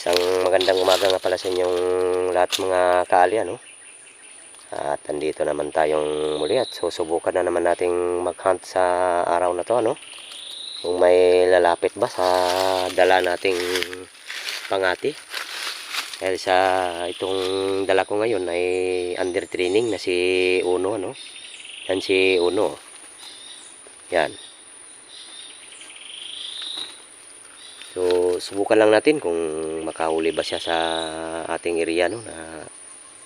Isang magandang umaga nga pala sa inyong lahat mga kaali, ano? At andito naman tayong muli at susubukan na naman nating mag-hunt sa araw na to, ano? Kung may lalapit ba sa dala nating pangati. Dahil sa itong dala ko ngayon ay under training na si Uno, ano? Yan si Uno. Yan. So, subukan lang natin kung makahuli ba siya sa ating area, no? Na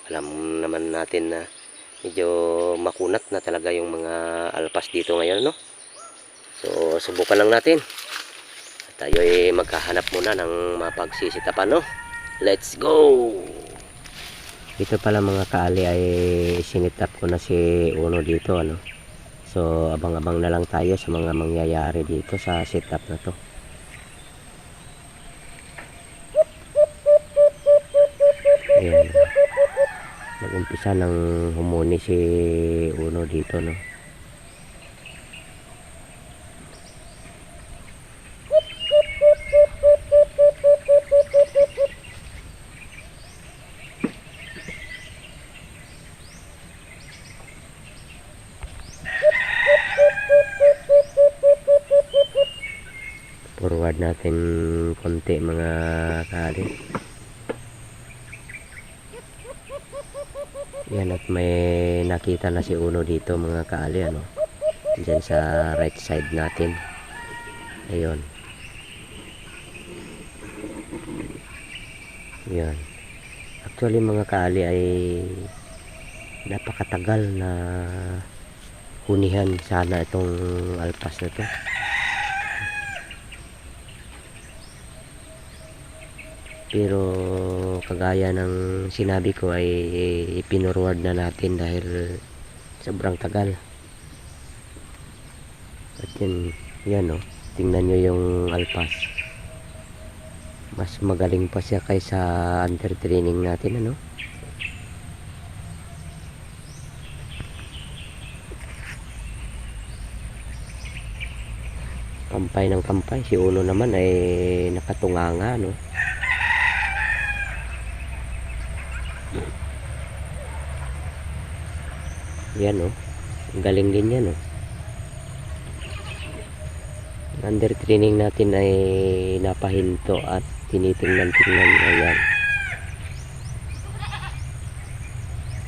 alam naman natin na medyo makunat na talaga yung mga alpas dito ngayon, no? So, subukan lang natin. At tayo ay magkahanap muna ng mapagsisitapan, no? Let's go! Ito pala mga kaali ay sinitap ko na si Uno dito, ano? So, abang-abang na lang tayo sa mga mangyayari dito sa setup na to. Ayan. Nag-umpisa ng humuni si Uno dito, no? Forward natin konti mga kali. Yan, at may nakita na si Uno dito mga kaali, ano? Diyan sa right side natin. Ayun. Yan. Actually mga kaali ay napakatagal na hunihan sana itong alpas na to. Pero kagaya ng sinabi ko ay ipinurward na natin dahil sobrang tagal. At yan o, tingnan nyo yung alpas. Mas magaling pa siya kaysa under training natin, ano? Kampay ng kampay. Si Uno naman ay nakatunganga, no? Yan o, galing din yan o. Under training natin ay napahinto at tinitingnan-tingnan. Ayan,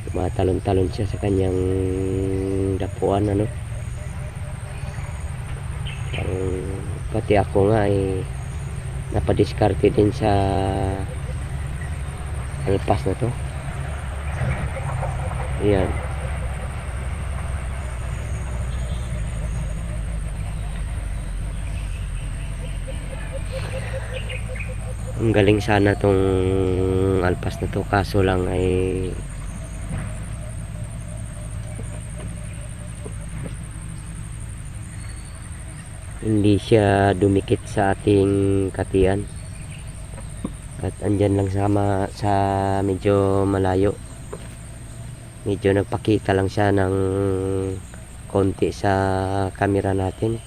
tumatalon-talon siya sa kanyang dapuan, ano? Pati ako nga ay napadiskarte din sa alpas na to. Ayan. Ang galing sana tong alpas na to, kaso lang ay hindi siya dumikit sa ating katian. At andyan lang sa medyo malayo. Medyo nagpakita lang siya ng konti sa camera natin.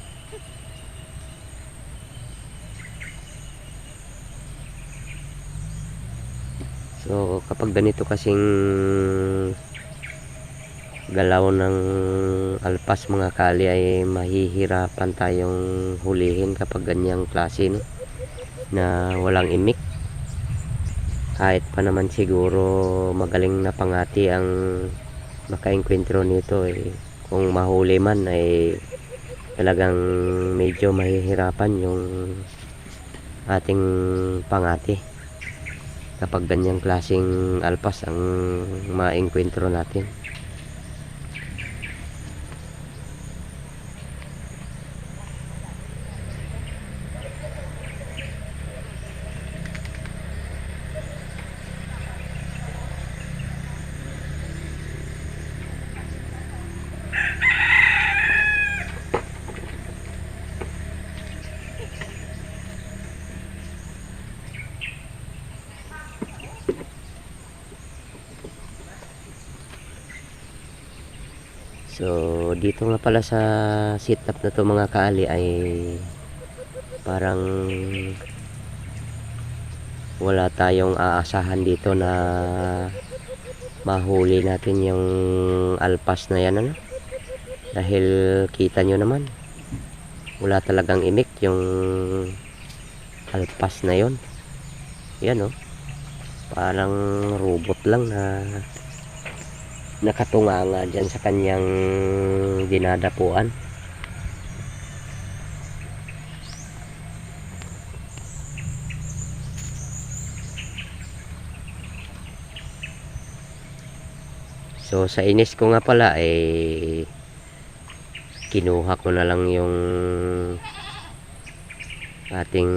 So kapag ganito kasing galaw ng alpas mga kali ay mahihirapan tayong hulihin kapag ganyang klase, no? Na walang imik. Kahit pa naman siguro magaling na pangati ang makaengkwentro nito, kung mahuli man ay talagang medyo mahihirapan yung ating pangati kapag ganyang klaseng alpas ang maengkwentro natin. So dito nga pala sa setup na to mga kaali ay parang wala tayong aasahan dito na mahuli natin yung alpas na yan, ano? Dahil kita nyo naman, wala talagang imik yung alpas na yon. Yan, oh, parang robot lang na nakatunganga dyan sa kanyang dinadapuan. So sa inis ko nga pala kinuha ko na lang yung ating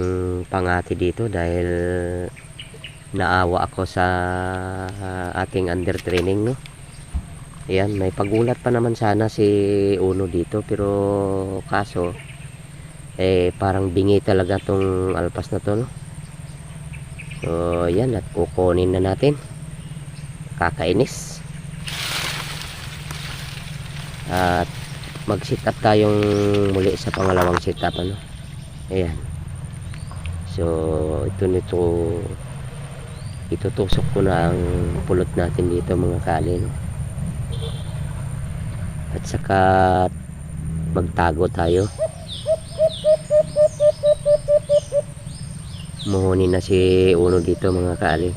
pangati dito dahil naawa ako sa ating under training, no. Ayan, may pagulat pa naman sana si Uno dito, pero kaso parang bingi talaga tong alpas na to, no. So ayan, at kukunin na natin. Kakainis. At mag sit up tayong muli sa pangalawang sit up, ano. Ayan, so itutusok ko na ang pulot natin dito, mga kali, no? At saka magtago tayo. Muhunin na si Uno dito, mga kali,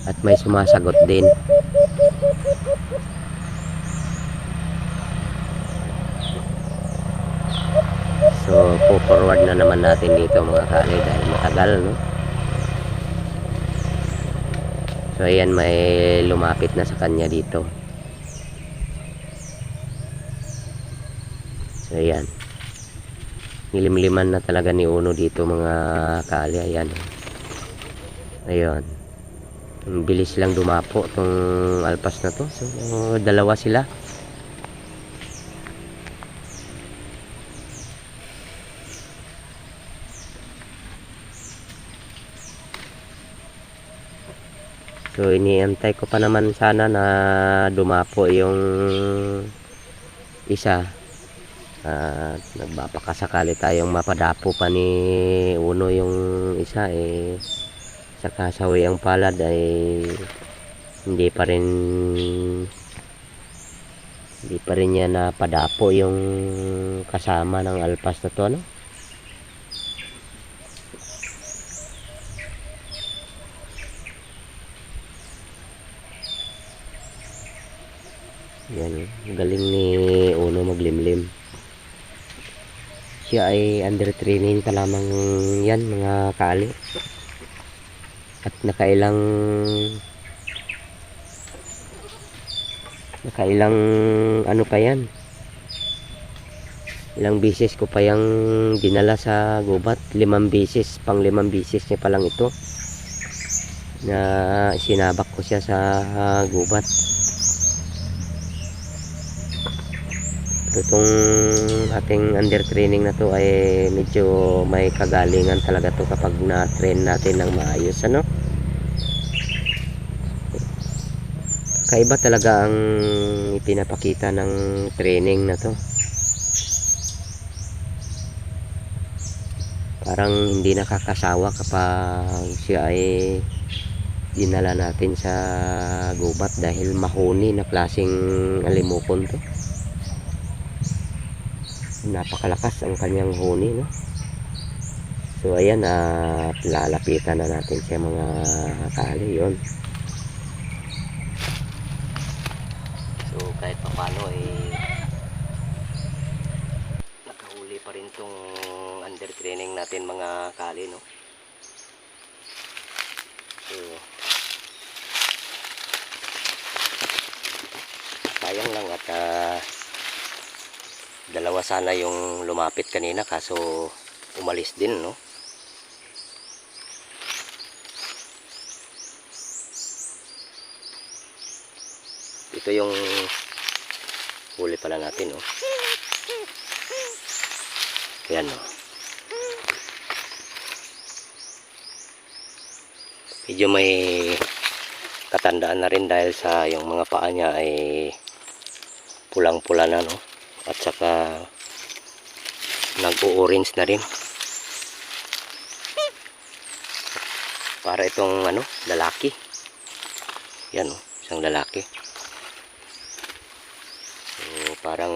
at may sumasagot din. So po-forward na naman natin dito, mga kali, dahil matagal, no. So ayan, may lumapit na sa kanya dito. So ayan, nilimliman na talaga ni Uno dito, mga kali. Ayan, ayun, ang bilis lang dumapo tong alpas na to. So dalawa sila. So iniantay ko pa naman sana na dumapo yung isa. Nagbapakasakali tayong mapadapo pa ni Uno yung isa, sa kasawi ang palad ay hindi pa rin niya napadapo yung kasama ng alpas na to, no? Yan, galing ni Uno maglimlim. Siya ay under training pa lamang yan, mga kali. At nakailang ano pa yan, ilang bisis ko pa yung dinala sa gubat. 5 bisis, pang 5 bisis niya pa lang ito na sinabak ko siya sa gubat. Itong ating under training na to ay medyo may kagalingan talaga to kapag na-train natin ng maayos, ano. Kaiba talaga ang ipinapakita ng training na to. Parang hindi nakakasawa kapag siya ay dinala natin sa gubat dahil mahuni na klaseng alimukon to. Napakalakas ang kanyang huni, no. So ayan, lalapitan na natin siya, mga kali. Yun, so kahit papano nakahuli pa rin tong under training natin, mga kali, no. So sayang lang at dalawa sana yung lumapit kanina, kaso umalis din, no. Ito yung huli pala natin, no. Ayan, no. Medyo may katandaan na rin dahil sa yung mga paa niya ay pulang-pula na, no. At saka nag-o-orange na rin. para itong ano, lalaki. Yan oh, isang lalaki. So parang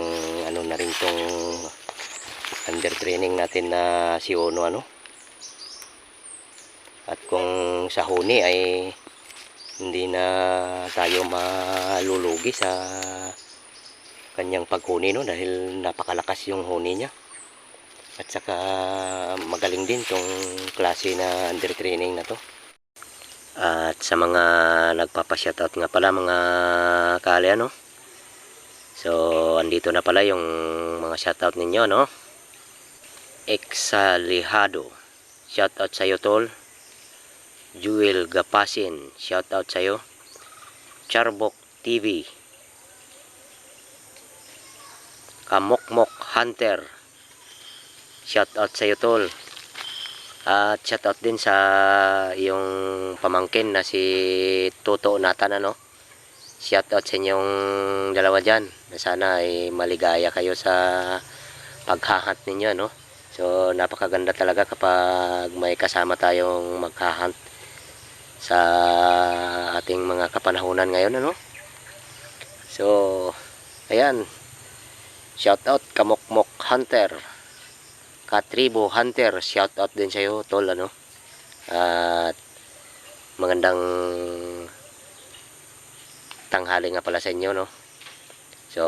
ano na rin tong under training natin na si Ono ano. At kung sa huni ay hindi na tayo malulugi sa kanyang paghuni no, dahil napakalakas yung huni niya. At saka magaling din tong klase na under training na to. At sa mga nagpapa-shoutout nga pala mga kali ano. So andito na pala yung mga shoutout ninyo no. Exalihado, shoutout sa iyo tol. Jewel Gapasin, shoutout sa iyo. Charbok TV, Kamokmok Hunter, shoutout sa iyo tol. At shoutout din sa yung pamangkin na si Toto Nathan ano. Shoutout sa inyong dalawa dyan. Sana ay maligaya kayo sa paghahunt ninyo no. So napakaganda talaga kapag may kasama tayong maghahunt sa ating mga kapanahunan ngayon ano. So ayan, shoutout Kamokmok Hunter, Katribo Hunter, shoutout din sa iyo tol ano. At magandang tanghali nga pala sa inyo no. So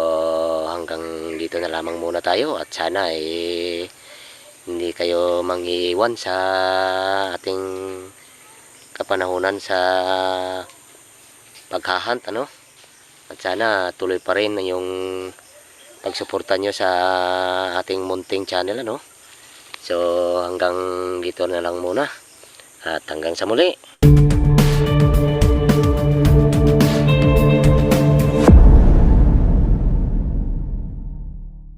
hanggang dito na lamang muna tayo at sana hindi kayo mangiiwan sa ating kapanahunan sa paghahunt ano. At sana tuloy pa rin yung pagsuporta nyo sa ating munting channel ano. So hanggang dito na lang muna at hanggang sa muli.